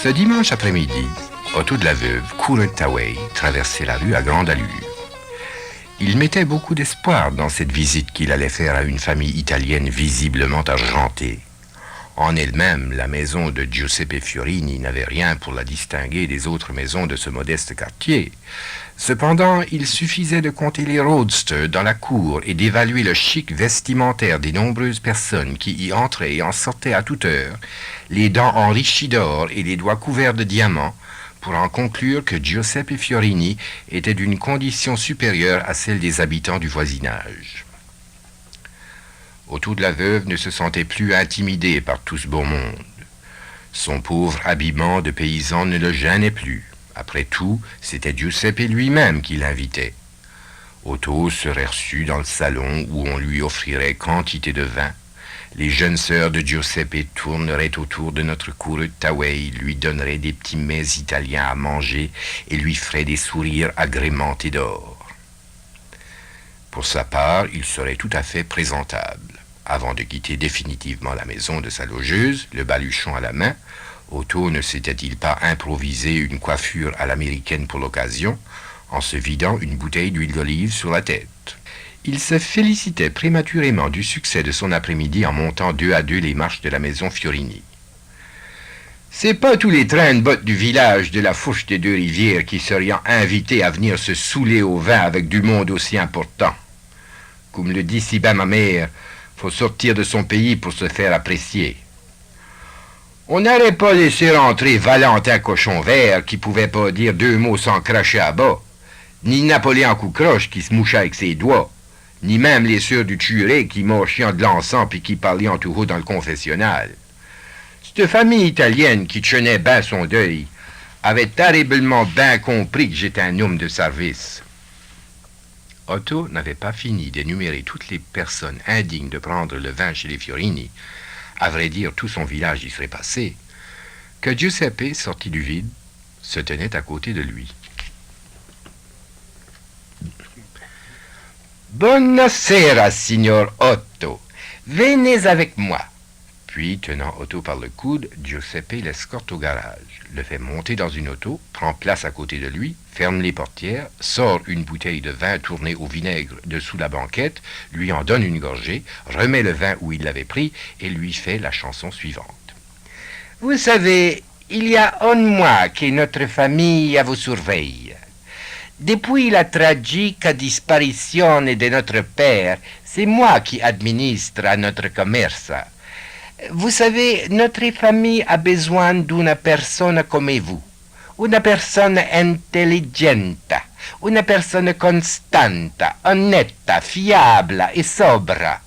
Ce dimanche après-midi, Otto de la Veuve, Kuretaway, traversait la rue à grande allure. Il mettait beaucoup d'espoir dans cette visite qu'il allait faire à une famille italienne visiblement argentée. En elle-même, la maison de Giuseppe Fiorini n'avait rien pour la distinguer des autres maisons de ce modeste quartier. Cependant, il suffisait de compter les roadsters dans la cour et d'évaluer le chic vestimentaire des nombreuses personnes qui y entraient et en sortaient à toute heure, les dents enrichies d'or et les doigts couverts de diamants, pour en conclure que Giuseppe Fiorini était d'une condition supérieure à celle des habitants du voisinage. Otto de la Veuve ne se sentait plus intimidé par tout ce beau monde. Son pauvre habillement de paysan ne le gênait plus. Après tout, c'était Giuseppe lui-même qui l'invitait. Otto serait reçu dans le salon où on lui offrirait quantité de vin. Les jeunes sœurs de Giuseppe tourneraient autour de notre Kuretaway, lui donneraient des petits mets italiens à manger et lui feraient des sourires agrémentés d'or. Pour sa part, il serait tout à fait présentable. Avant de quitter définitivement la maison de sa logeuse, le baluchon à la main, Otto ne s'était-il pas improvisé une coiffure à l'américaine pour l'occasion, en se vidant une bouteille d'huile d'olive sur la tête. Il se félicitait prématurément du succès de son après-midi en montant 2 à 2 les marches de la maison Fiorini. C'est pas tous les trains-de-bottes du village de la Fourche des Deux-Rivières qui seraient invités à venir se saouler au vin avec du monde aussi important. Comme le dit si bien ma mère, faut sortir de son pays pour se faire apprécier. On n'aurait pas laissé rentrer Valentin Cochon Vert qui pouvait pas dire 2 mots sans cracher à bas, ni Napoléon Coucroche qui se mouchait avec ses doigts, ni même les sœurs du Turé qui marchaient de l'encens puis qui parlaient en tout haut dans le confessionnal. Cette famille italienne qui tenait bien son deuil avait terriblement bien compris que j'étais un homme de service. Otto n'avait pas fini d'énumérer toutes les personnes indignes de prendre le vin chez les Fiorini, à vrai dire tout son village y serait passé, que Giuseppe, sorti du vide, se tenait à côté de lui. « Buonasera, signor Otto. Venez avec moi. » Puis, tenant Otto par le coude, Giuseppe l'escorte au garage, le fait monter dans une auto, prend place à côté de lui, ferme les portières, sort une bouteille de vin tournée au vinaigre dessous la banquette, lui en donne une gorgée, remet le vin où il l'avait pris et lui fait la chanson suivante. « Vous savez, il y a un mois que notre famille vous surveille. Depuis la tragique disparition de notre père, c'est moi qui administre notre commerce. Vous savez, notre famille a besoin d'une personne comme vous, une personne intelligente, une personne constante, honnête, fiable et sobre. »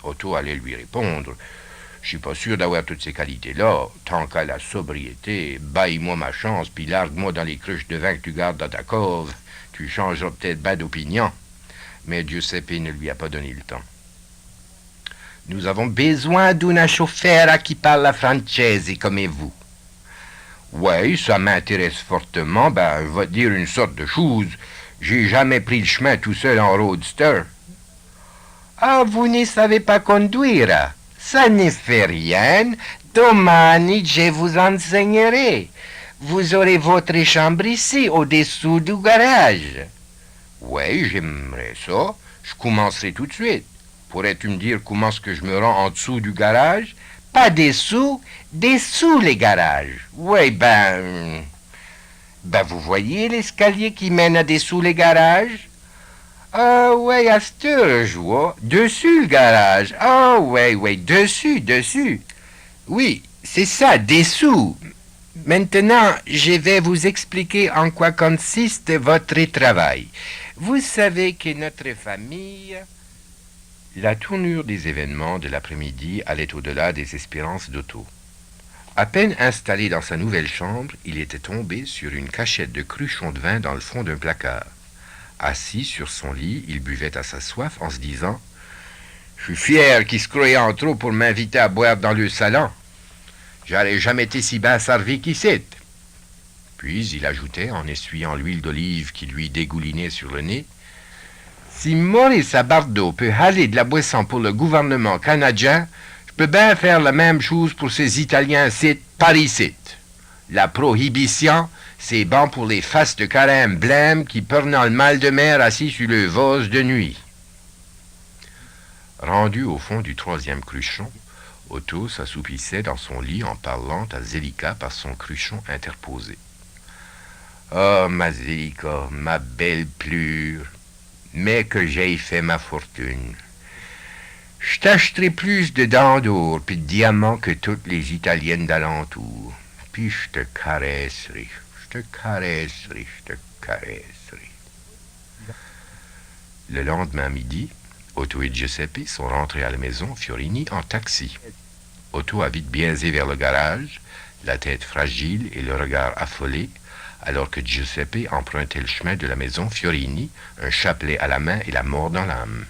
Otto allait lui répondre, « Je suis pas sûr d'avoir toutes ces qualités-là. Tant qu'à la sobriété, baille-moi ma chance, puis largue-moi dans les cruches de vin que tu gardes dans ta cave. Tu changeras peut-être bien d'opinion. » Mais Giuseppe ne lui a pas donné le temps. « Nous avons besoin d'une chauffeur qui parle français comme vous. »« Oui, ça m'intéresse fortement. Je vais te dire une sorte de chose. J'ai jamais pris le chemin tout seul en roadster. »« Ah, vous ne savez pas conduire. Ça ne fait rien. Domani, je vous enseignerai. Vous aurez votre chambre ici, au-dessous du garage. »« Oui, j'aimerais ça. Je commencerai tout de suite. Pourrais-tu me dire comment est-ce que je me rends en dessous du garage? »« Pas dessous les garages. »« Oui, vous voyez l'escalier qui mène à dessous les garages? »« Ah, oui, à cette heure, je vois. Dessus le garage. Ah, oui, dessus. Oui, c'est ça, dessous. Maintenant, je vais vous expliquer en quoi consiste votre travail. Vous savez que notre famille... » La tournure des événements de l'après-midi allait au-delà des espérances d'Otto. À peine installé dans sa nouvelle chambre, il était tombé sur une cachette de cruchons de vin dans le fond d'un placard. Assis sur son lit, il buvait à sa soif en se disant « Je suis fier qu'il se croyait en trop pour m'inviter à boire dans le salon. J'aurais jamais été si bien servi qu'ici. » Puis il ajoutait, en essuyant l'huile d'olive qui lui dégoulinait sur le nez, si Maurice Abardeau peut haler de la boisson pour le gouvernement canadien, je peux bien faire la même chose pour ces Italiens-ci, par ici. La prohibition, c'est bon pour les faces de carême blême qui prenant le mal de mer assis sur le vase de nuit. Rendu au fond du troisième cruchon, Otto s'assoupissait dans son lit en parlant à Zelika par son cruchon interposé. « Oh, ma Zelika, ma belle plure, mais que j'ai fait ma fortune. Je t'achèterai plus de dents d'or puis de diamants que toutes les Italiennes d'alentour. Puis je te caresserai, je te caresserai, je te caresserai. » Le lendemain midi, Otto et Giuseppe sont rentrés à la maison Fiorini en taxi. Otto a vite biaisé vers le garage, la tête fragile et le regard affolé, alors que Giuseppe empruntait le chemin de la maison Fiorini, un chapelet à la main et la mort dans l'âme.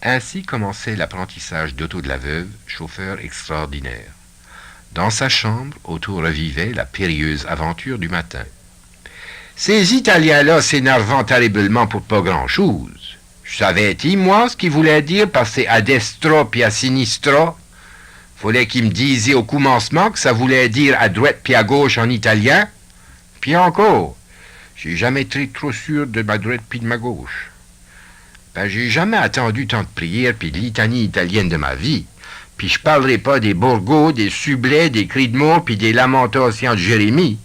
Ainsi commençait l'apprentissage d'Otto de la Veuve, chauffeur extraordinaire. Dans sa chambre, Otto revivait la périlleuse aventure du matin. Ces Italiens-là s'énervant terriblement pour pas grand-chose. Je savais-tu, moi, ce qu'ils voulaient dire par ces à destra puis à sinistra? Fallait qu'ils me disaient au commencement que ça voulait dire à droite puis à gauche en italien. Puis encore, j'ai jamais été trop sûr de ma droite puis de ma gauche. Ben, j'ai jamais attendu tant de prières puis de litanie italienne de ma vie. Puis je parlerai pas des Borgo, des Sublets, des cris de mort puis des lamentations de Jérémie.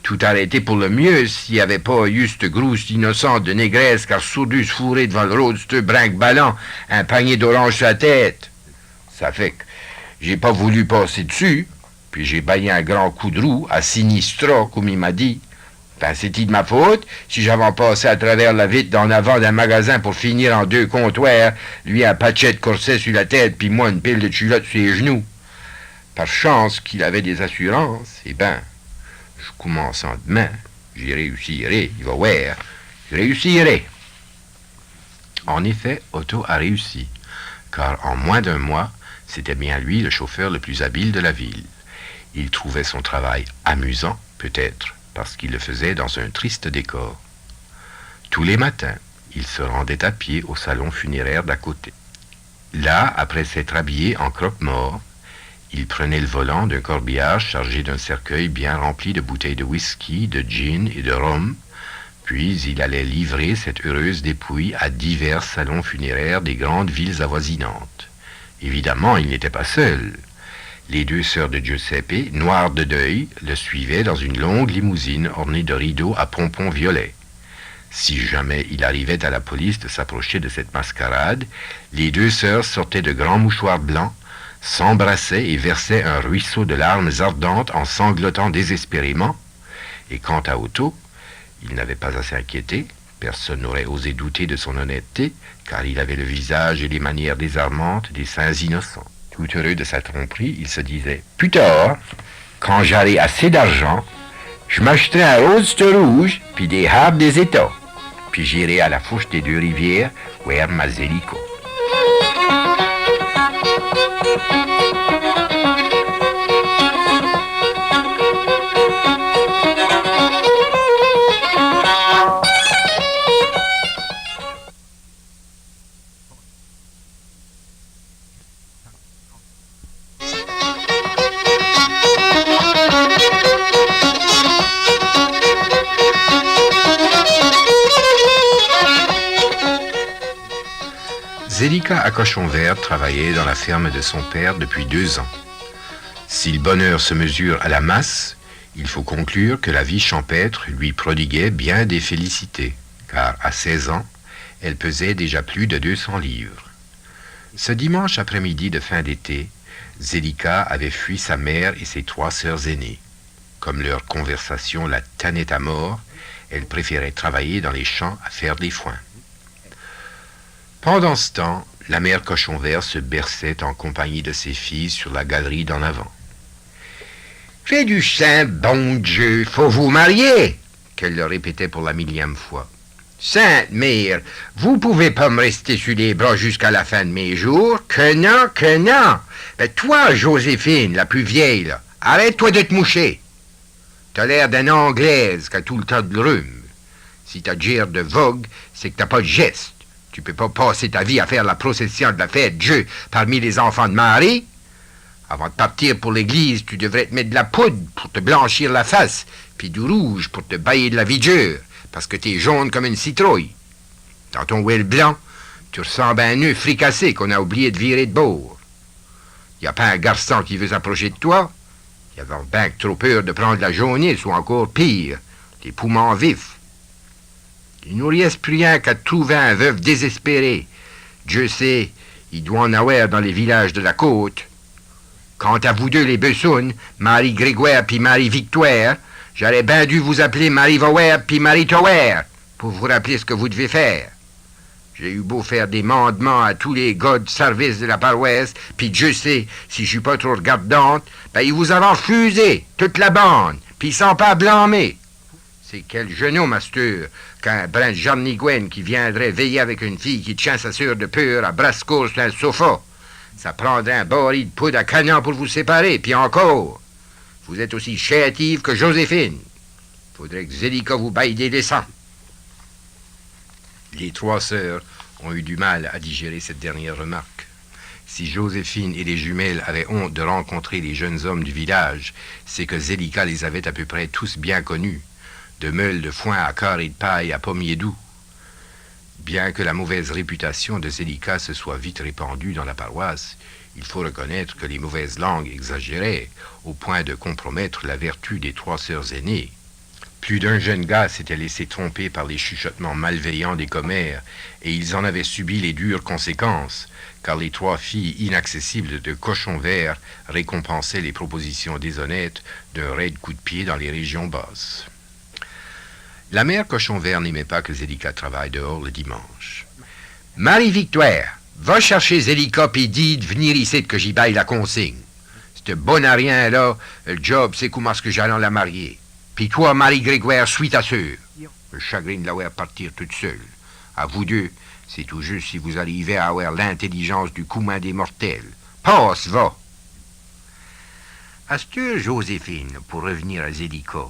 Tout arrêté pour le mieux s'il n'y avait pas eu cette grosse innocente de négresse car sourdus fourré devant le roadster brinque-ballant, un panier d'orange sur la tête. Ça fait que j'ai pas voulu passer dessus, puis j'ai baillé un grand coup de roue à sinistra, comme il m'a dit. Ben, c'est-il de ma faute si j'avais passé à travers la vitre d'en avant d'un magasin pour finir en deux comptoirs, lui un pachet de corset sur la tête, puis moi une pile de culottes sur les genoux. Par chance qu'il avait des assurances, eh ben, je commence en demain, j'y réussirai, il va voir, je réussirai. En effet, Otto a réussi, car en moins d'un mois, c'était bien lui le chauffeur le plus habile de la ville. Il trouvait son travail amusant, peut-être, parce qu'il le faisait dans un triste décor. Tous les matins, il se rendait à pied au salon funéraire d'à côté. Là, après s'être habillé en croque-mort, il prenait le volant d'un corbillard chargé d'un cercueil bien rempli de bouteilles de whisky, de gin et de rhum, puis il allait livrer cette heureuse dépouille à divers salons funéraires des grandes villes avoisinantes. Évidemment, il n'était pas seul. Les deux sœurs de Giuseppe, noires de deuil, le suivaient dans une longue limousine ornée de rideaux à pompons violets. Si jamais il arrivait à la police de s'approcher de cette mascarade, les deux sœurs sortaient de grands mouchoirs blancs, s'embrassaient et versaient un ruisseau de larmes ardentes en sanglotant désespérément. Et quant à Otto, il n'avait pas à s'inquiéter. Personne n'aurait osé douter de son honnêteté, car il avait le visage et les manières désarmantes des saints innocents. Tout heureux de sa tromperie, il se disait « Plus tard, quand j'aurai assez d'argent, je m'achèterai un roadster rouge puis des habes des États, puis j'irai à la fourche des deux rivières voir ma Zelika. » Zelika à Cochon Vert travaillait dans la ferme de son père depuis 2 ans. Si le bonheur se mesure à la masse, il faut conclure que la vie champêtre lui prodiguait bien des félicités, car à 16 ans, elle pesait déjà plus de 200 livres. Ce dimanche après-midi de fin d'été, Zelika avait fui sa mère et ses 3 sœurs aînées. Comme leur conversation la tannait à mort, elle préférait travailler dans les champs à faire des foins. Pendant ce temps, la mère Cochon Vert se berçait en compagnie de ses filles sur la galerie d'en avant. « Fais du saint bon Dieu, faut vous marier !» qu'elle leur répétait pour la 1000e fois. « Sainte mère, vous pouvez pas me rester sur les bras jusqu'à la fin de mes jours, que non, que non! Ben toi, Joséphine, la plus vieille, là, arrête-toi de te moucher! T'as l'air d'une Anglaise qui a tout le temps de rhume. Si t'as gire de vogue, c'est que t'as pas de geste. Tu peux pas passer ta vie à faire la procession de la fête Dieu parmi les enfants de Marie. Avant de partir pour l'église, tu devrais te mettre de la poudre pour te blanchir la face, puis du rouge pour te bailler de la vidure, parce que t'es jaune comme une citrouille. Dans ton ouel blanc, tu ressembles à un œuf fricassé qu'on a oublié de virer de bord. Y a pas un garçon qui veut s'approcher de toi? Y a donc bien que trop peur de prendre la jaunisse ou encore pire, les poumons vifs. Il nous reste plus rien qu'à trouver un veuf désespéré. Dieu sait, il doit en avoir dans les villages de la côte. Quant à vous deux les Bessounes, Marie-Grégoire puis Marie-Victoire, j'aurais bien dû vous appeler Marie-Vauer puis Marie-Tower pour vous rappeler ce que vous devez faire. J'ai eu beau faire des mandements à tous les gars de service de la paroisse, puis Dieu sait, si je suis pas trop regardante, ben ils vous ont refusé, toute la bande, puis ils sont pas blâmés. C'est quel genou, master, qu'un brin de Jarniguen qui viendrait veiller avec une fille qui tient sa sœur de peur à brasse-course sur un sofa. Ça prendrait un baril de poudre à canon pour vous séparer, puis encore. Vous êtes aussi chétive que Joséphine. Faudrait que Zélika vous baille des dessins. Les trois sœurs ont eu du mal à digérer cette dernière remarque. Si Joséphine et les jumelles avaient honte de rencontrer les jeunes hommes du village, c'est que Zélika les avait à peu près tous bien connus, de meules de foin à carrés de paille à pommiers doux. Bien que la mauvaise réputation de Zélika se soit vite répandue dans la paroisse, il faut reconnaître que les mauvaises langues exagéraient au point de compromettre la vertu des trois sœurs aînées. Plus d'un jeune gars s'était laissé tromper par les chuchotements malveillants des commères, et ils en avaient subi les dures conséquences, car les trois filles inaccessibles de Cochon Vert récompensaient les propositions déshonnêtes d'un raide coup de pied dans les régions basses. La mère Cochon Vert n'aimait pas que Zélika travaille dehors le dimanche. « Marie-Victoire, va chercher Zélika pis dis de venir ici que j'y baille la consigne. C'te bon à rien là, le job c'est comment est-ce que j'allais la marier. Puis toi, Marie-Grégoire, suis ta sœur. Le chagrin de la voir partir toute seule. À vous deux, c'est tout juste si vous arrivez à avoir l'intelligence du commun des mortels. Passe, va! À cette heure, Joséphine, pour revenir à Zélika,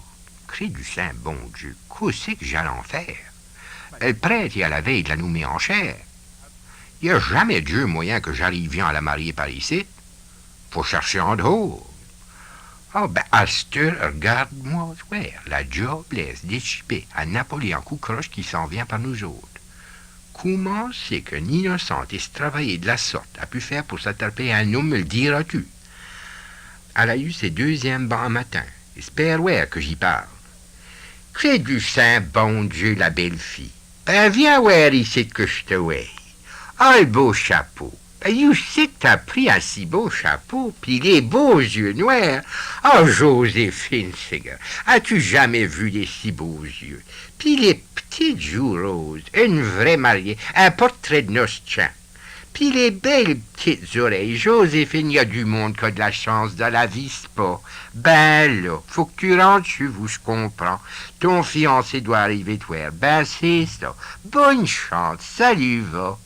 crée du saint bon Dieu, qu'est-ce que j'allais en faire? Le prêtre est à la veille de la nommer en chair. Il n'y a jamais Dieu moyen que j'arrive bien à la marier par ici. Faut chercher en dehors. Ah, ben, à cette heure, regarde-moi, ouais, la job laisse déchipée à Napoléon Coucroche qui s'en vient par nous autres. Comment c'est qu'un innocent et travailler de la sorte a pu faire pour s'attraper à un homme, me le diras-tu? Elle a eu ses deuxièmes bancs matin. Espère ouais que j'y parle. Crée du saint bon Dieu, la belle fille. Ben, viens voir ici que je te vois. Ah, le beau chapeau. Ben, you sais que t'as pris un si beau chapeau, pis les beaux yeux noirs. Oh, Joséphine, Seigneur, as-tu jamais vu des si beaux yeux? Puis les petites joues roses, une vraie mariée, un portrait de noce tien. Puis les belles petites oreilles, Joséphine, y a du monde qui a de la chance dans la vie, c'est pas. Ben là, faut que tu rentres chez vous, je comprends. Ton fiancé doit arriver te voir. Ben c'est ça. Bonne chance, salut, va.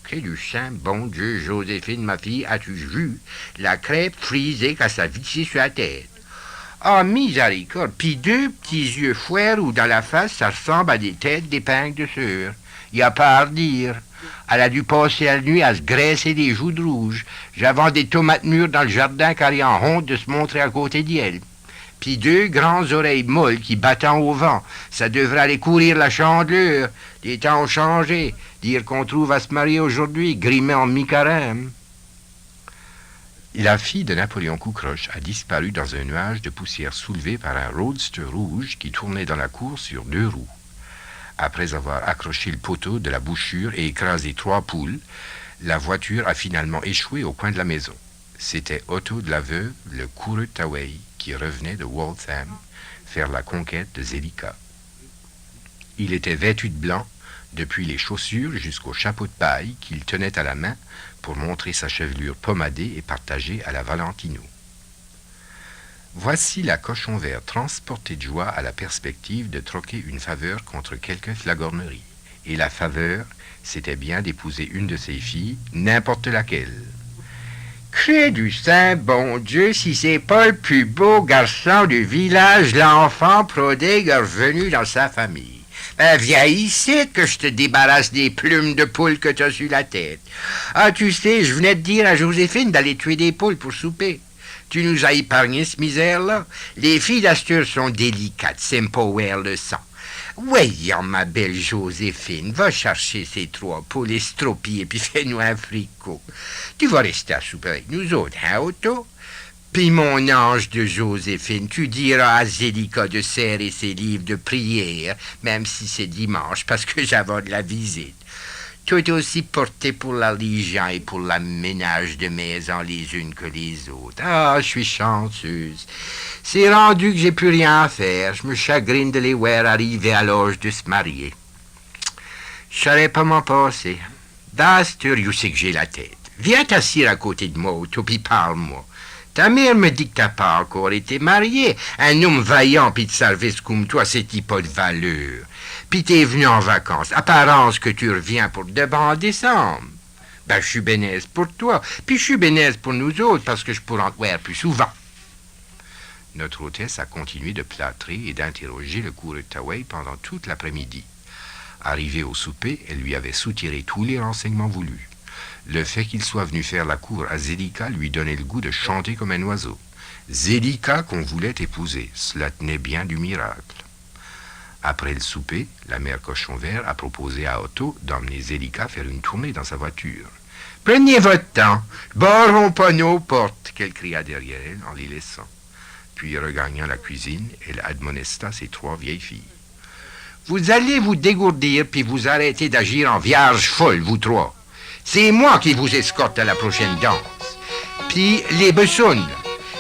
Crée du saint, bon Dieu, Joséphine, ma fille, as-tu vu la crêpe frisée qu'à sa vissée sur la tête? Ah, miséricorde, puis deux petits yeux fouers où dans la face, ça ressemble à des têtes d'épingles de sœur. Y a pas à redire. Elle a dû passer la nuit à se graisser les joues de rouge. J'avais des tomates mûres dans le jardin car il en honte de se montrer à côté d'elle. Puis deux grandes oreilles molles qui battant au vent. Ça devrait aller courir la chandeleur. Les temps ont changé. Dire qu'on trouve à se marier aujourd'hui, grimé en mi-carême. La fille de Napoléon Coucroche a disparu dans un nuage de poussière soulevé par un roadster rouge qui tournait dans la cour sur deux roues. Après avoir accroché le poteau de la bouchure et écrasé 3 poules, la voiture a finalement échoué au coin de la maison. C'était Otto de la Veuve, le coureux Taway, qui revenait de Waltham faire la conquête de Zélika. Il était vêtu de blanc, depuis les chaussures jusqu'au chapeau de paille qu'il tenait à la main pour montrer sa chevelure pommadée et partagée à la Valentino. Voici la Cochon Vert transportée de joie à la perspective de troquer une faveur contre quelque flagornerie. Et la faveur, c'était bien d'épouser une de ses filles, n'importe laquelle. Crée du saint bon Dieu, si c'est pas le plus beau garçon du village, l'enfant prodigue revenu dans sa famille. Viens ici que je te débarrasse des plumes de poule que t'as sur la tête. Ah, tu sais, je venais de dire à Joséphine d'aller tuer des poules pour souper. Tu nous as épargné ce misère-là. Les filles d'Astur sont délicates, c'est pas ouvert le sang. Voyons, ma belle Joséphine, va chercher ces 3 poules estropiées puis fais-nous un fricot. Tu vas rester à souper avec nous autres, hein, Otto? Puis mon ange de Joséphine, tu diras à Zélika de serrer ses livres de prière, même si c'est dimanche, parce que j'avais de la visite. Tu es aussi porté pour la religion et pour le ménage de maison les unes que les autres. Ah, je suis chanceuse. C'est rendu que j'ai plus rien à faire. Je me chagrine de les voir arriver à l'âge de se marier. Je saurais pas m'en passer. D'Astur, où c'est que j'ai la tête? Viens t'asseoir à côté de moi, Otto, puis parle-moi. Ta mère me dit que t'as pas encore été marié. Un homme vaillant pis de service comme toi, c'est pas de valeur. Puis t'es venu en vacances. Apparence que tu reviens pour demain en décembre. Ben, je suis bénesse pour toi. Puis je suis bénesse pour nous autres, parce que je pourrais en te voir plus souvent. Notre hôtesse a continué de plâtrer et d'interroger le coureur Taway pendant toute l'après-midi. Arrivée au souper, elle lui avait soutiré tous les renseignements voulus. Le fait qu'il soit venu faire la cour à Zélika lui donnait le goût de chanter comme un oiseau. Zélika qu'on voulait épouser, cela tenait bien du miracle. Après le souper, la mère Cochon Vert a proposé à Otto d'emmener Zélika faire une tournée dans sa voiture. « Prenez votre temps, barrons pas nos portes !» qu'elle cria derrière elle en les laissant. Puis, regagnant la cuisine, elle admonesta ses 3 vieilles filles. « Vous allez vous dégourdir puis vous arrêter d'agir en vierge folle, vous 3. C'est moi qui vous escorte à la prochaine danse. Puis les bessounes,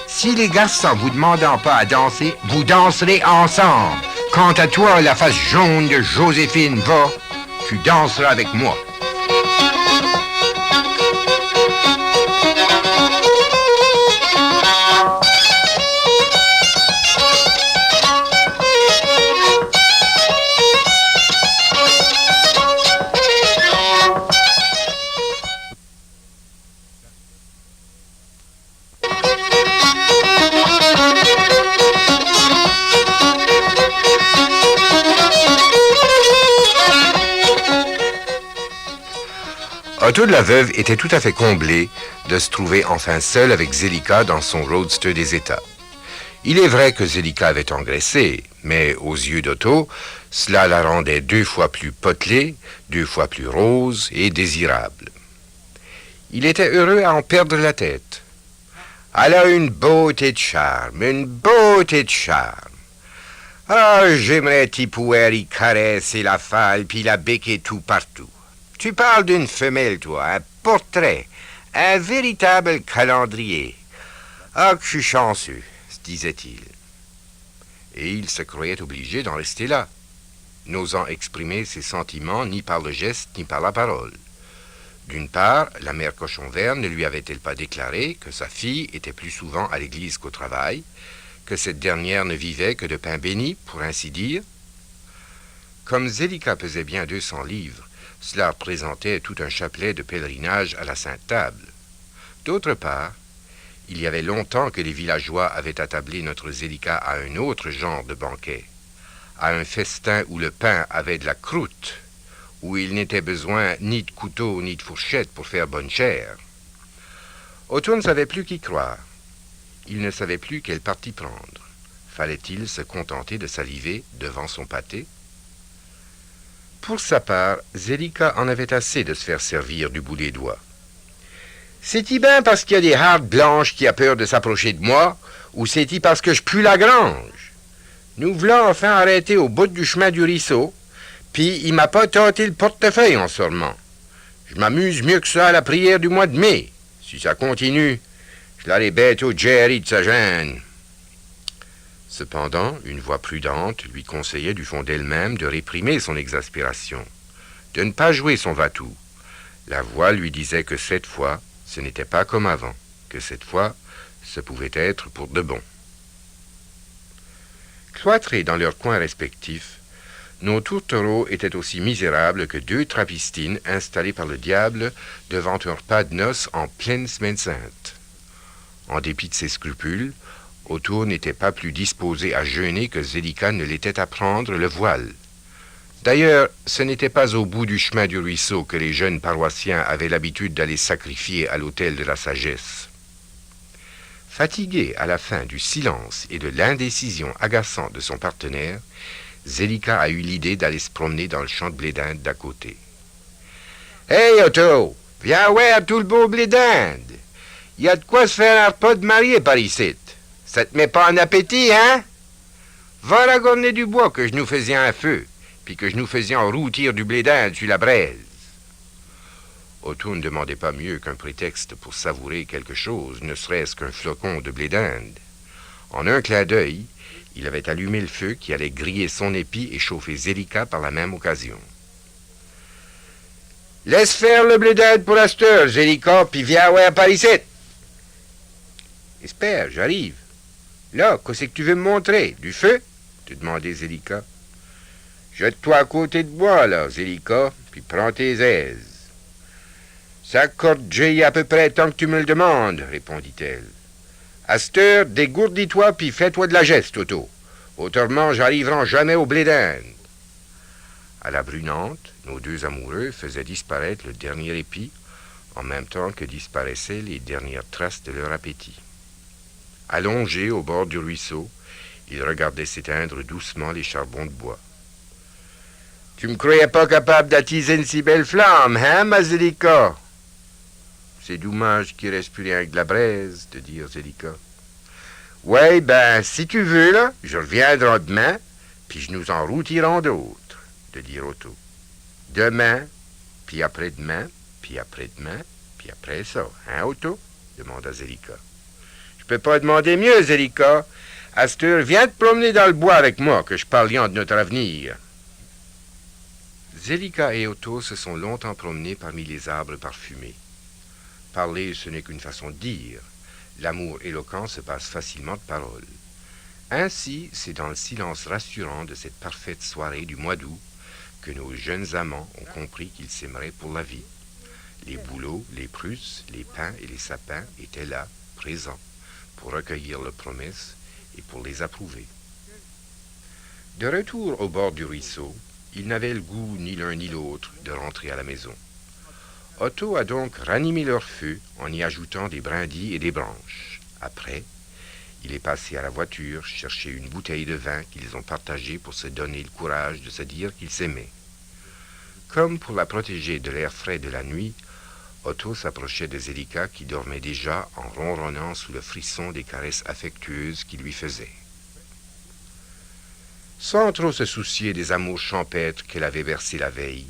si les garçons vous demandant pas à danser, vous danserez ensemble. Quant à toi, la face jaune de Joséphine, va, tu danseras avec moi. » Otto de la Veuve était tout à fait comblé de se trouver enfin seul avec Zélika dans son roadster des États. Il est vrai que Zélika avait engraissé, mais aux yeux d'Otto, cela la rendait 2 fois plus potelée, 2 fois plus rose et désirable. Il était heureux à en perdre la tête. Elle a une beauté de charme, une beauté de charme. Ah, j'aimerais t'y pouvoir y caresser la falle puis la becquer tout partout. Tu parles d'une femelle, toi, un portrait, un véritable calendrier. Ah, que je suis chanceux, se disait-il. Et il se croyait obligé d'en rester là, n'osant exprimer ses sentiments ni par le geste ni par la parole. D'une part, la mère Cochon Vert ne lui avait-elle pas déclaré que sa fille était plus souvent à l'église qu'au travail, que cette dernière ne vivait que de pain béni, pour ainsi dire? Comme Zélika pesait bien 200 livres, cela représentait tout un chapelet de pèlerinage à la Sainte-Table. D'autre part, il y avait longtemps que les villageois avaient attablé notre Zélika à un autre genre de banquet, à un festin où le pain avait de la croûte, où il n'était besoin ni de couteau ni de fourchette pour faire bonne chère. Otto ne savait plus qui croire. Il ne savait plus quel parti prendre. Fallait-il se contenter de saliver devant son pâté? Pour sa part, Zélika en avait assez de se faire servir du bout des doigts. C'est-il bien parce qu'il y a des hardes blanches qui a peur de s'approcher de moi, ou c'est-il parce que je pue la grange? Nous voulons enfin arrêter au bout du chemin du ruisseau, puis il m'a pas tâté le portefeuille en sortant. Je m'amuse mieux que ça à la prière du mois de mai. Si ça continue, je l'aurai bête au Jerry de sa gêne. Cependant, une voix prudente lui conseillait du fond d'elle-même de réprimer son exaspération, de ne pas jouer son va-tout. La voix lui disait que cette fois, ce n'était pas comme avant, que cette fois, ce pouvait être pour de bon. Cloîtrés dans leurs coins respectifs, nos tourtereaux étaient aussi misérables que 2 trapistines installées par le diable devant un repas de noces en pleine semaine sainte. En dépit de ses scrupules, Otto n'était pas plus disposé à jeûner que Zélika ne l'était à prendre le voile. D'ailleurs, ce n'était pas au bout du chemin du ruisseau que les jeunes paroissiens avaient l'habitude d'aller sacrifier à l'autel de la sagesse. Fatiguée à la fin du silence et de l'indécision agaçante de son partenaire, Zelika a eu l'idée d'aller se promener dans le champ de blé d'Inde d'à côté. « Hey, Otto, viens voir tout le beau blé d'Inde. Il y a de quoi se faire un repas de mariée par ici. Ça te met pas en appétit, hein? Va ragorner du bois que je nous faisais un feu, puis que je nous faisais en rôtir du blé d'Inde sur la braise. » Otto ne demandait pas mieux qu'un prétexte pour savourer quelque chose, ne serait-ce qu'un flocon de blé d'Inde. En un clin d'œil, il avait allumé le feu qui allait griller son épi et chauffer Zelika par la même occasion. « Laisse faire le blé d'Inde pour la steur, Zelika, puis viens voir par ici. »« Espère, j'arrive. »« Là, qu'est-ce que tu veux me montrer? Du feu? » te demandait Zelika. « Jette-toi à côté de moi, là, Zelika, puis prends tes aises. »« Ça corde j'ai à peu près tant que tu me le demandes, » répondit-elle. « À cette heure, dégourdis-toi, puis fais-toi de la geste, Otto. Autrement, j'arriverai jamais au blé d'Inde. » À la brunante, nos deux amoureux faisaient disparaître le dernier épi, en même temps que disparaissaient les dernières traces de leur appétit. Allongés au bord du ruisseau, ils regardaient s'éteindre doucement les charbons de bois. « Tu me croyais pas capable d'attiser une si belle flamme, hein, ma Zelika? »« C'est dommage qu'il reste plus rien que de la braise, te dire Zelika. »« Ouais, ben, si tu veux, là, je reviendrai demain, puis je nous en routirons d'autres, te dire Otto. Demain, puis après-demain, puis après-demain, puis après ça, hein, Otto? » demanda Zelika. « Je peux pas demander mieux, Zelika. À cette heure, viens te promener dans le bois avec moi, que je parlions de notre avenir. » Zelika et Otto se sont longtemps promenés parmi les arbres parfumés. Parler, ce n'est qu'une façon de dire. L'amour éloquent se passe facilement de paroles. Ainsi, c'est dans le silence rassurant de cette parfaite soirée du mois d'août que nos jeunes amants ont compris qu'ils s'aimeraient pour la vie. Les bouleaux, les prusses, les pins et les sapins étaient là, présents, pour recueillir leurs promesses et pour les approuver. De retour au bord du ruisseau, ils n'avaient le goût ni l'un ni l'autre de rentrer à la maison. Otto a donc ranimé leur feu en y ajoutant des brindilles et des branches. Après, il est passé à la voiture chercher une bouteille de vin qu'ils ont partagée pour se donner le courage de se dire qu'ils s'aimaient. Comme pour la protéger de l'air frais de la nuit, Otto s'approchait de Zelika qui dormait déjà en ronronnant sous le frisson des caresses affectueuses qu'il lui faisait. Sans trop se soucier des amours champêtres qu'elle avait versés la veille,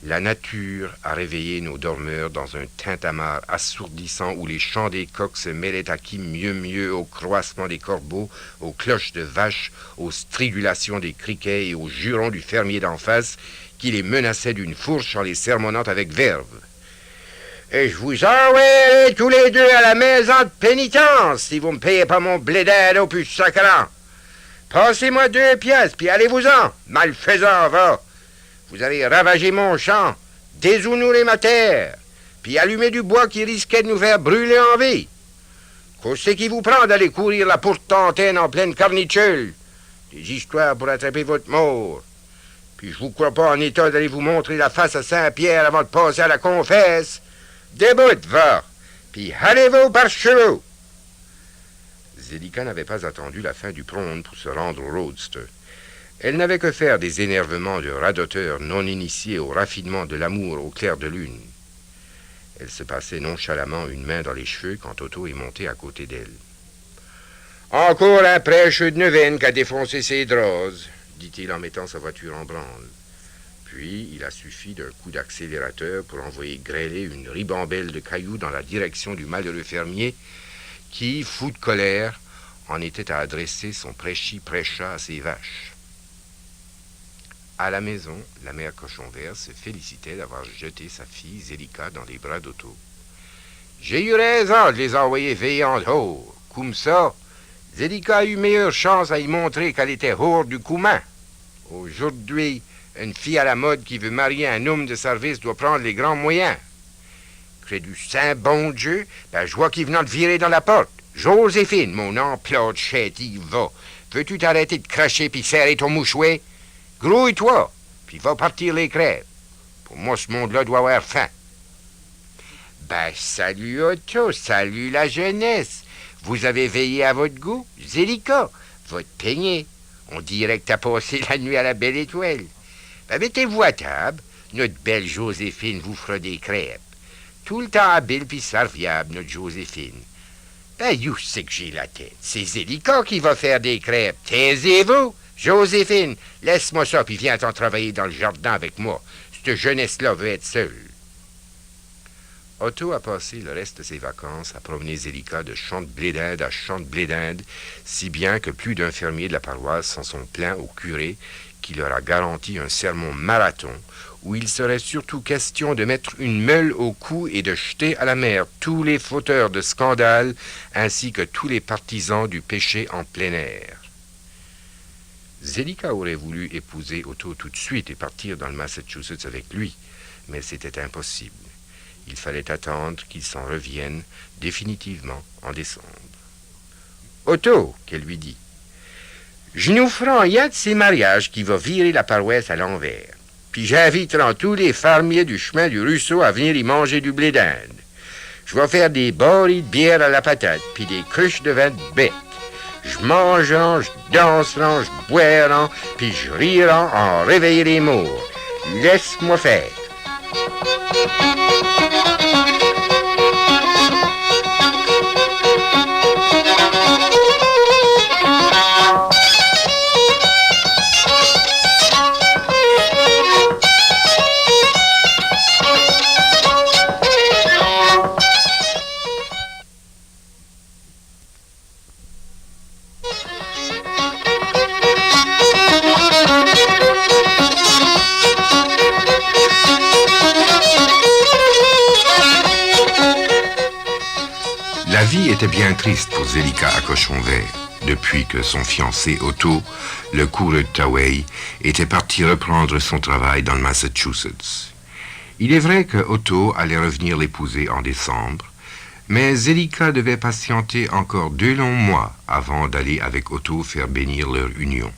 la nature a réveillé nos dormeurs dans un tintamarre assourdissant où les chants des coqs se mêlaient à qui mieux au croassement des corbeaux, aux cloches de vaches, aux stridulations des criquets et aux jurons du fermier d'en face qui les menaçait d'une fourche en les sermonnant avec verve. « Et je vous enverrai tous les deux à la maison de pénitence si vous me payez pas mon blé d'Inde au plus sacrant. Passez-moi 2 pièces, puis allez-vous-en, malfaisant, va. Vous avez ravagé mon champ, déshonoré ma terre, puis allumé du bois qui risquait de nous faire brûler en vie. Qu'est-ce qui vous prend d'aller courir la pourtantaine en pleine carnicule? Des histoires pour attraper votre mort. Puis je vous crois pas en état d'aller vous montrer la face à Saint-Pierre avant de passer à la confesse. Déboute, va, puis allez-vous par chevaux. » Zelika n'avait pas attendu la fin du prône pour se rendre au roadster. Elle n'avait que faire des énervements de radoteur non initiés au raffinement de l'amour au clair de lune. Elle se passait nonchalamment une main dans les cheveux quand Otto est monté à côté d'elle. « Encore un prêcheux de neuvaine qui a défoncé ses draps, » dit-il en mettant sa voiture en branle. Puis, il a suffi d'un coup d'accélérateur pour envoyer grêler une ribambelle de cailloux dans la direction du malheureux fermier qui, fou de colère, en était à adresser son prêchi-prêcha à ses vaches. À la maison, la mère Cochon Vert se félicitait d'avoir jeté sa fille Zelika dans les bras d'Otto. « J'ai eu raison de les envoyer veiller en haut. Comme ça, Zelika a eu meilleure chance à y montrer qu'elle était hors du commun. Aujourd'hui, une fille à la mode qui veut marier un homme de service doit prendre les grands moyens. Crée du saint bon Dieu, ben je vois qu'il venait de virer dans la porte. Joséphine, mon emploi de chétive, va. Veux-tu t'arrêter de cracher puis serrer ton mouchouet? Grouille-toi, puis va partir les crêpes. Pour moi, ce monde-là doit avoir faim. Ben, salut Otto, salut la jeunesse. Vous avez veillé à votre goût, Zélika, votre peigné. On dirait que t'as passé la nuit à la belle étoile. Ben, mettez-vous à table. Notre belle Joséphine vous fera des crêpes. Tout le temps habile puis serviable, notre Joséphine. Ben, you sais que j'ai la tête. C'est Zélika qui va faire des crêpes. Taisez-vous, Joséphine. Laisse-moi ça, puis viens-t'en travailler dans le jardin avec moi. Cette jeunesse-là veut être seule. Otto a passé le reste de ses vacances à promener Zélika de champ de blé d'Inde à champ de blé d'Inde, si bien que plus d'un fermier de la paroisse s'en sont plaints au curé qui leur a garanti un sermon marathon où il serait surtout question de mettre une meule au cou et de jeter à la mer tous les fauteurs de scandale ainsi que tous les partisans du péché en plein air. Zélika aurait voulu épouser Otto tout de suite et partir dans le Massachusetts avec lui, mais c'était impossible. Il fallait attendre qu'il s'en revienne définitivement en décembre. « Otto, qu'elle lui dit, je nous ferai un de ces mariages qui va virer la paroisse à l'envers. Puis j'inviterai tous les fermiers du chemin du ruisseau à venir y manger du blé d'Inde. Je vais faire des barils de bière à la patate, puis des cruches de vin de bête. Je mangerai, je danserai, je boirai, puis je rirai en réveiller les morts. Laisse-moi faire. » La vie était bien triste pour Zélika à Cochon Vert, depuis que son fiancé Otto, le coureur de Taway, était parti reprendre son travail dans le Massachusetts. Il est vrai que Otto allait revenir l'épouser en décembre, mais Zélika devait patienter encore 2 longs mois avant d'aller avec Otto faire bénir leur union.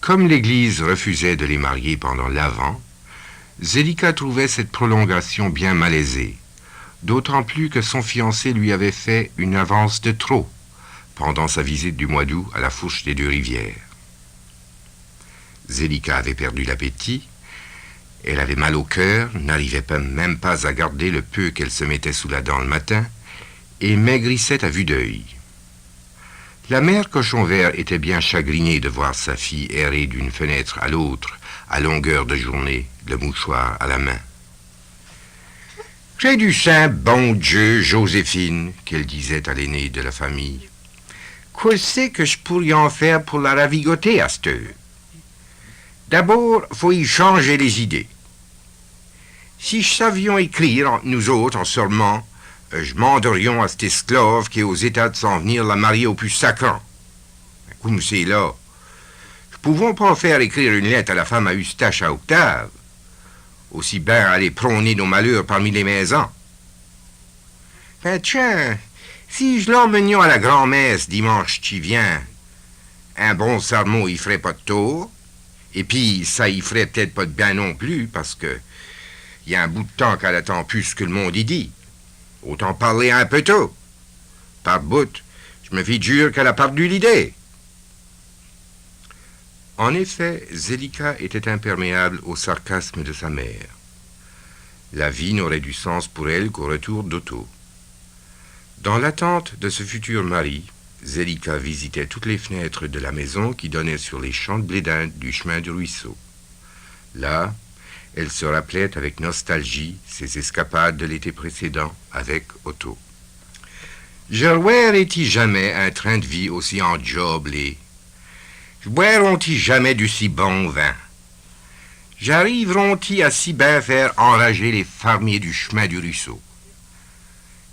Comme l'Église refusait de les marier pendant l'Avent, Zélika trouvait cette prolongation bien malaisée, d'autant plus que son fiancé lui avait fait une avance de trop pendant sa visite du mois d'août à la fourche des 2 rivières. Zélika avait perdu l'appétit, elle avait mal au cœur, n'arrivait même pas à garder le peu qu'elle se mettait sous la dent le matin, et maigrissait à vue d'œil. La mère Cochon Vert était bien chagrinée de voir sa fille errer d'une fenêtre à l'autre, à longueur de journée, le mouchoir à la main. « J'ai du saint bon Dieu, Joséphine, » qu'elle disait à l'aînée de la famille. « Qu'est-ce que je pourrais en faire pour la ravigoter à cette heure? D'abord, faut y changer les idées. Si je savions écrire, nous autres, en seulement, je manderions à cet esclave qui est aux états de s'en venir la marier au plus sacrant. Comme c'est là, je pouvons pas faire écrire une lettre à la femme à Eustache à Octave. Aussi bien aller prôner nos malheurs parmi les maisons. Ben tiens, si je l'emmenions à la grand-messe dimanche qui vient, un bon sermon y ferait pas de tort, et puis ça y ferait peut-être pas de bien non plus, parce que y a un bout de temps qu'elle attend plus que le monde y dit. Autant parler un peu tôt. Par bout, je me figure qu'elle a perdu l'idée. En effet, Zélika était imperméable au sarcasme de sa mère. La vie n'aurait du sens pour elle qu'au retour d'Otto. Dans l'attente de ce futur mari, Zélika visitait toutes les fenêtres de la maison qui donnaient sur les champs de blé d'Inde du chemin du ruisseau. Là, elle se rappelait avec nostalgie ses escapades de l'été précédent avec Otto. Je reverrai-t-il jamais un train de vie aussi enjoblé? Je boirai-t-il jamais du si bon vin? J'arriveront-ils à si bien faire enrager les fermiers du chemin du ruisseau?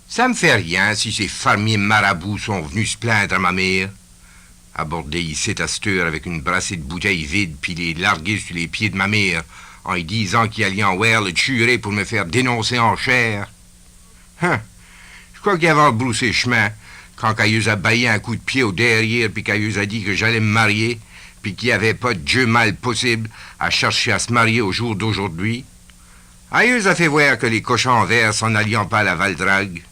Ça me fait rien si ces fermiers marabouts sont venus se plaindre à ma mère. Aborder ici à cette heure avec une brassée de bouteilles vides puis les larguer sur les pieds de ma mère en lui disant qu'il allait en voir le tuerait pour me faire dénoncer en chair. Je crois qu'avant de brousser chemin, quand Cailleuse a baillé un coup de pied au derrière puis Cailleuse a dit que j'allais me marier, puis qu'il n'y avait pas de Dieu mal possible à chercher à se marier au jour d'aujourd'hui. Aïeux a fait voir que les cochons en verre s'en alliant pas à la Valdrague.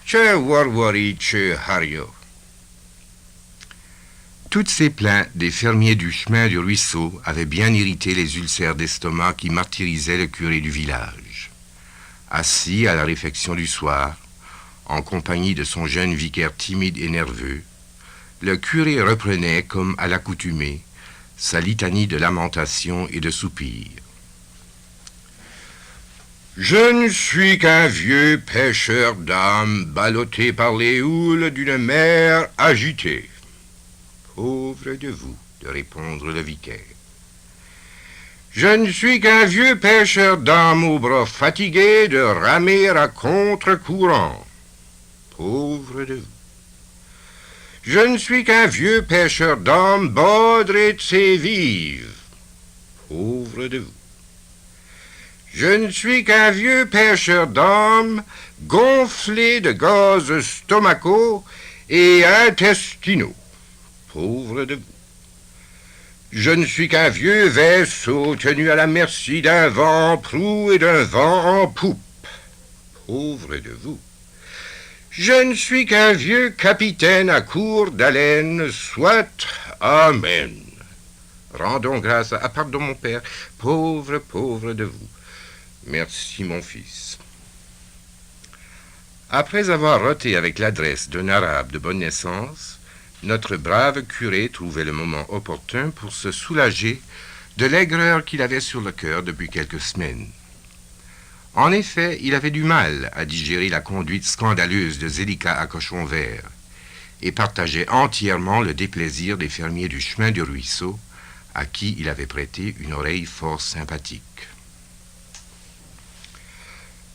Che warwari, che hario. Toutes ces plaintes des fermiers du chemin du ruisseau avaient bien irrité les ulcères d'estomac qui martyrisaient le curé du village. Assis à la réfection du soir, en compagnie de son jeune vicaire timide et nerveux, le curé reprenait, comme à l'accoutumée, sa litanie de lamentations et de soupirs. Je ne suis qu'un vieux pêcheur d'âmes ballotté par les houles d'une mer agitée. Pauvre de vous, de répondre le vicaire. Je ne suis qu'un vieux pêcheur d'âmes aux bras fatigués de ramer à contre-courant. Pauvre de vous. Je ne suis qu'un vieux pêcheur d'âmes baudré de ses vives. Pauvre de vous. Je ne suis qu'un vieux pêcheur d'âmes gonflé de gaz stomacaux et intestinaux. Pauvre de vous. Je ne suis qu'un vieux vaisseau tenu à la merci d'un vent en proue et d'un vent en poupe. Pauvre de vous. Je ne suis qu'un vieux capitaine à court d'haleine, soit Amen. Rendons grâce à pardon mon père, pauvre de vous. Merci mon fils. Après avoir roté avec l'adresse d'un arabe de bonne naissance, notre brave curé trouvait le moment opportun pour se soulager de l'aigreur qu'il avait sur le cœur depuis quelques semaines. En effet, il avait du mal à digérer la conduite scandaleuse de Zélika à Cochon Vert et partageait entièrement le déplaisir des fermiers du chemin du ruisseau à qui il avait prêté une oreille fort sympathique.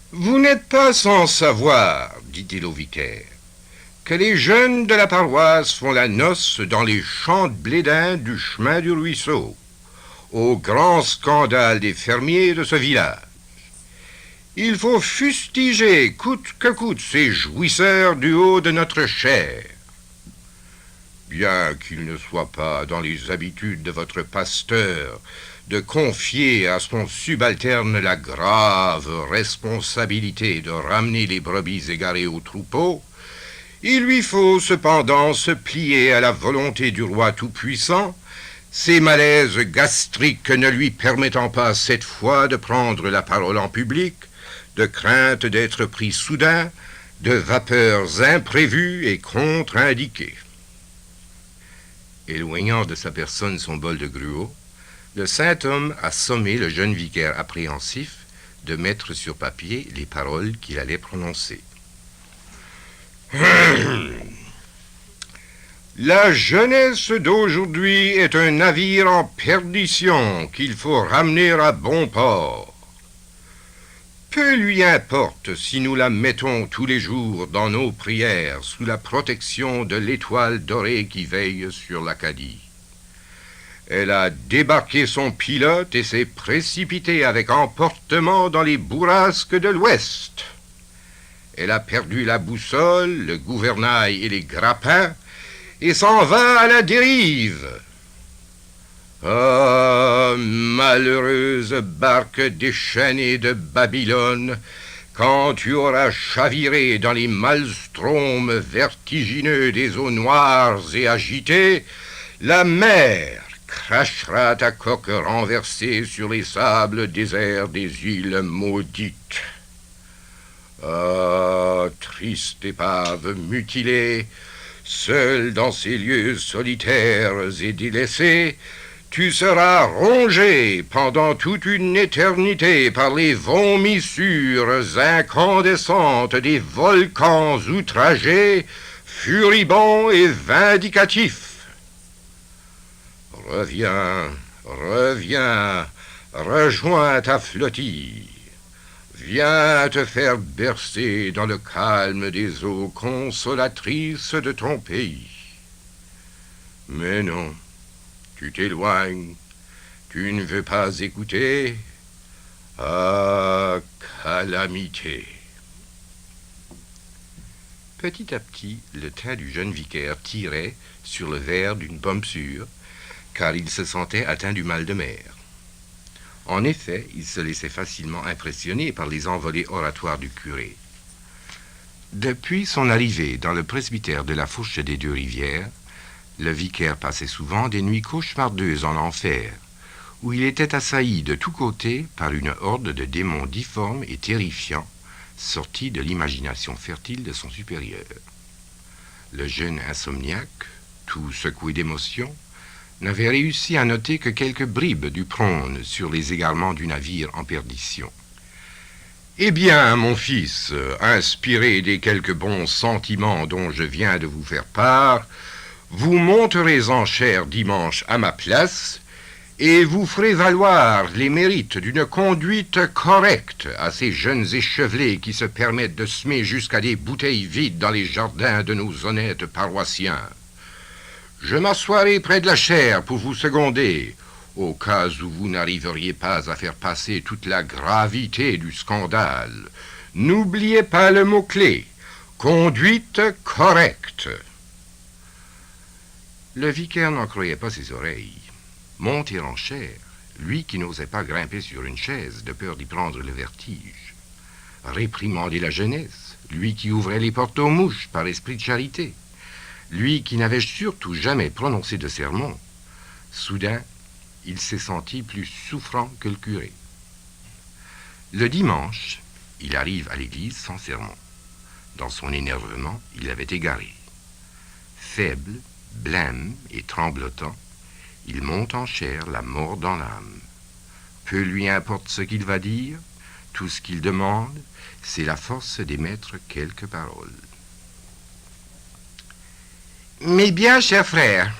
« Vous n'êtes pas sans savoir, dit-il au vicaire, que les jeunes de la paroisse font la noce dans les champs de blédin du chemin du ruisseau, au grand scandale des fermiers de ce village. Il faut fustiger coûte que coûte ces jouisseurs du haut de notre chair. Bien qu'il ne soit pas dans les habitudes de votre pasteur de confier à son subalterne la grave responsabilité de ramener les brebis égarées au troupeau, il lui faut cependant se plier à la volonté du roi tout-puissant, ses malaises gastriques ne lui permettant pas cette fois de prendre la parole en public, de crainte d'être pris soudain, de vapeurs imprévues et contre-indiquées. Éloignant de sa personne son bol de gruau, le saint homme a sommé le jeune vicaire appréhensif de mettre sur papier les paroles qu'il allait prononcer. La jeunesse d'aujourd'hui est un navire en perdition qu'il faut ramener à bon port. Peu lui importe si nous la mettons tous les jours dans nos prières sous la protection de l'étoile dorée qui veille sur l'Acadie. Elle a débarqué son pilote et s'est précipitée avec emportement dans les bourrasques de l'Ouest. Elle a perdu la boussole, le gouvernail et les grappins et s'en va à la dérive. Ah, malheureuse barque déchaînée de Babylone, quand tu auras chaviré dans les maelstroms vertigineux des eaux noires et agitées, la mer crachera ta coque renversée sur les sables déserts des îles maudites. Ah, triste épave mutilée, seule dans ces lieux solitaires et délaissés, tu seras rongé pendant toute une éternité par les vomissures incandescentes des volcans outragés, furibonds et vindicatifs. Reviens, rejoins ta flottille. Viens te faire bercer dans le calme des eaux consolatrices de ton pays. Mais non, tu t'éloignes, tu ne veux pas écouter. Ah, calamité! Petit à petit, le teint du jeune vicaire tirait sur le verre d'une pomme sûre, car il se sentait atteint du mal de mer. En effet, il se laissait facilement impressionner par les envolées oratoires du curé. Depuis son arrivée dans le presbytère de la Fourche des Deux-Rivières, le vicaire passait souvent des nuits cauchemardeuses en enfer, où il était assailli de tous côtés par une horde de démons difformes et terrifiants, sortis de l'imagination fertile de son supérieur. Le jeune insomniaque, tout secoué d'émotion, n'avait réussi à noter que quelques bribes du prône sur les égarements du navire en perdition. « Eh bien, mon fils, inspiré des quelques bons sentiments dont je viens de vous faire part, vous monterez en chair dimanche à ma place et vous ferez valoir les mérites d'une conduite correcte à ces jeunes échevelés qui se permettent de semer jusqu'à des bouteilles vides dans les jardins de nos honnêtes paroissiens. Je m'assoirai près de la chaire pour vous seconder, au cas où vous n'arriveriez pas à faire passer toute la gravité du scandale. N'oubliez pas le mot-clé, conduite correcte. » Le vicaire n'en croyait pas ses oreilles. Monter en chair, lui qui n'osait pas grimper sur une chaise de peur d'y prendre le vertige. Réprimander la jeunesse, lui qui ouvrait les portes aux mouches par esprit de charité. Lui qui n'avait surtout jamais prononcé de sermon. Soudain, il s'est senti plus souffrant que le curé. Le dimanche, il arrive à l'église sans sermon. Dans son énervement, il l'avait égaré. Faible, blême et tremblotant, il monte en chair, la mort dans l'âme. Peu lui importe ce qu'il va dire, tout ce qu'il demande, c'est la force d'émettre quelques paroles. « Mes bien chers frères,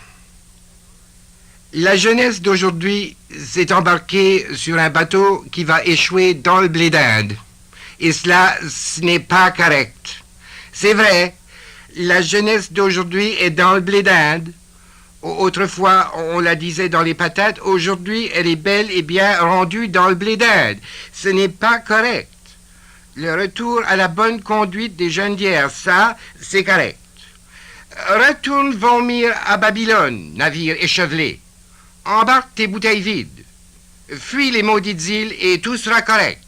la jeunesse d'aujourd'hui s'est embarquée sur un bateau qui va échouer dans le blé d'Inde. Et cela, ce n'est pas correct. C'est vrai, la jeunesse d'aujourd'hui est dans le blé d'Inde. Autrefois, on la disait dans les patates. Aujourd'hui, elle est bel et bien rendue dans le blé d'Inde. Ce n'est pas correct. Le retour à la bonne conduite des jeunes d'hier, ça, c'est correct. Retourne vomir à Babylone, navire échevelé. Embarque tes bouteilles vides. Fuis les maudites îles et tout sera correct.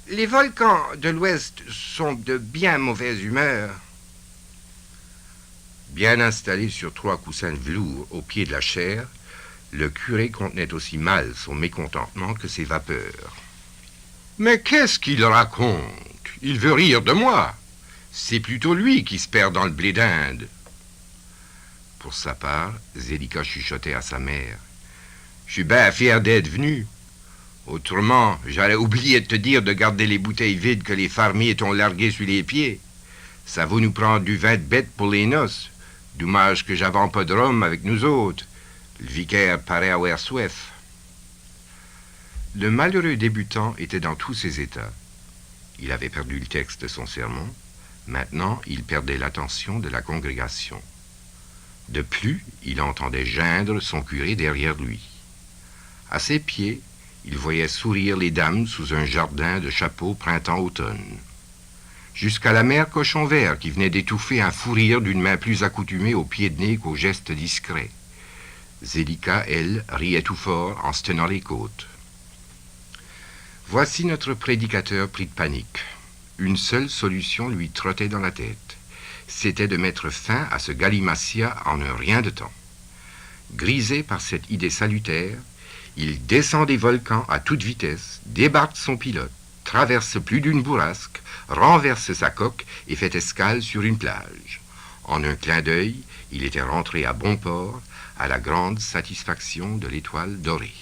Les volcans de l'Ouest sont de bien mauvaise humeur. » Bien installé sur 3 coussins de velours au pied de la chaire, le curé contenait aussi mal son mécontentement que ses vapeurs. « Mais qu'est-ce qu'il raconte? Il veut rire de moi. C'est plutôt lui qui se perd dans le blé d'Inde. » Pour sa part, Zélika chuchotait à sa mère. « Je suis bien fier d'être venu. Autrement, j'aurais oublié de te dire de garder les bouteilles vides que les fermiers t'ont larguées sur les pieds. Ça va nous prendre du vin de bête pour les noces. Dommage que j'avance pas de rhum avec nous autres. Le vicaire paraît avoir soif. » Le malheureux débutant était dans tous ses états. Il avait perdu le texte de son sermon. Maintenant, il perdait l'attention de la congrégation. De plus, il entendait geindre son curé derrière lui. À ses pieds, il voyait sourire les dames sous un jardin de chapeaux printemps-automne. Jusqu'à la mère Cochon Vert qui venait d'étouffer un fou rire d'une main plus accoutumée au pied de nez qu'aux gestes discrets. Zélika, elle, riait tout fort en se tenant les côtes. Voici notre prédicateur pris de panique. Une seule solution lui trottait dans la tête. C'était de mettre fin à ce galimatia en un rien de temps. Grisé par cette idée salutaire, il descend des volcans à toute vitesse, débarque son pilote, traverse plus d'une bourrasque, renverse sa coque et fait escale sur une plage. En un clin d'œil, il était rentré à bon port, à la grande satisfaction de l'Étoile dorée.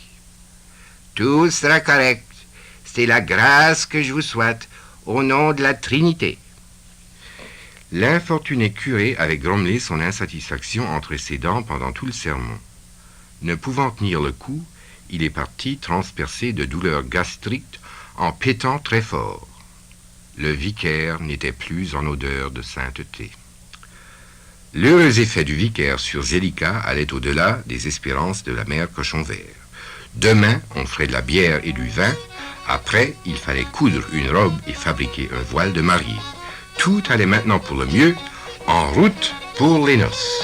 « Tout sera correct. C'est la grâce que je vous souhaite, au nom de la Trinité. » L'infortuné curé avait grommelé son insatisfaction entre ses dents pendant tout le sermon. Ne pouvant tenir le coup, il est parti transpercé de douleurs gastriques en pétant très fort. Le vicaire n'était plus en odeur de sainteté. L'heureux effet du vicaire sur Zélika allait au-delà des espérances de la mère Cochon Vert. Demain, on ferait de la bière et du vin. Après, il fallait coudre une robe et fabriquer un voile de mariée. Tout allait maintenant pour le mieux, en route pour les noces.